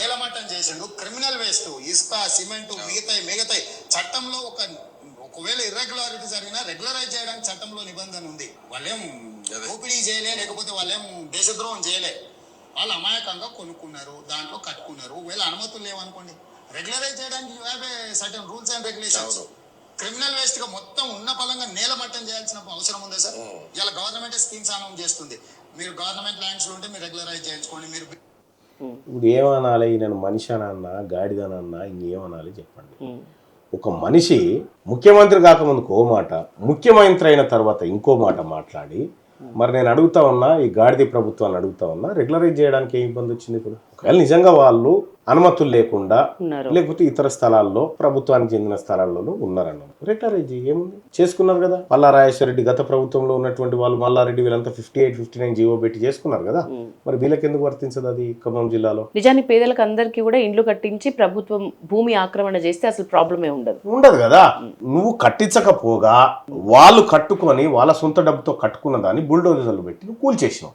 నేలమట్టం చేసిండు. Criminal waste, ఇసుక, సిమెంట్, మిగతాయి చట్టంలో ఒకవేళ ఇర్రెగ్యులారిటీ జరిగినా రెగ్యులరైజ్ చేయడానికి చట్టంలో నిబంధన ఉంది. వాళ్ళేం దోపిడీ చేయలే, లేకపోతే వాళ్ళేం దేశద్రోహం చేయలే. వాళ్ళు అమాయకంగా కొనుక్కున్నారు, దాంట్లో కట్టుకున్నారు. ఒకవేళ అనుమతులు లేవనుకోండి, రెగ్యులరైజ్ చేయడానికి you have a certain rules and regulations. Criminal waste గా మొత్తం ఉన్న పలంగా నేలమట్టం చేయాల్సిన అవసరం ఉందా సార్? ఇలా గవర్నమెంట్ స్కీమ్స్ అనౌన్స్ చేస్తుంది. మీరు గవర్నమెంట్ ల్యాండ్స్ లో ఉంటే మీరు రెగ్యులరైజ్ చేయించుకోండి. మీరు ఇప్పుడు ఏమనాలి? నేను మనిషి అనన్నా, గాడిదనన్నా, ఇంకేమనాలి చెప్పండి. ఒక మనిషి ముఖ్యమంత్రి కాకముందుకు ఓ మాట, ముఖ్యమంత్రి అయిన తర్వాత ఇంకో మాట మాట్లాడి, మరి నేను అడుగుతా ఉన్నా, ఈ గాడిద ప్రభుత్వాన్ని అడుగుతా ఉన్నా, రెగ్యులరైజ్ చేయడానికి ఏం ఇబ్బంది వచ్చింది? ఇప్పుడు ఒకవేళ నిజంగా వాళ్ళు అనుమతులు లేకుండా లేకపోతే ఇతర స్థలాల్లో ప్రభుత్వానికి చెందిన స్థలాల్లోనూ ఉన్నారన్న రెగ్యులరైజ్ ఏముంది, చేసుకున్నారు కదా. మల్లారాజేశ్వరరెడ్డి గత ప్రభుత్వంలో ఉన్నటువంటి వాళ్ళు, మల్లారెడ్డి వీళ్ళంతా 58, 59 జీవో పెట్టి చేసుకున్నారు కదా. మరి వీళ్ళకి ఎందుకు వర్తించదు అది? ఖమ్మం జిల్లాలో నిజానికి పేదలకు అందరికీ కూడా ఇండ్లు కట్టించి ప్రభుత్వం భూమి ఆక్రమణ చేస్తే అసలు ప్రాబ్లమే ఉండదు కదా. నువ్వు కట్టించకపోగా వాళ్ళు కట్టుకొని వాళ్ళ సొంత డబ్బుతో కట్టుకున్న దాన్ని బుల్డోజర్లు పెట్టి నువ్వు కూల్చేసినావు.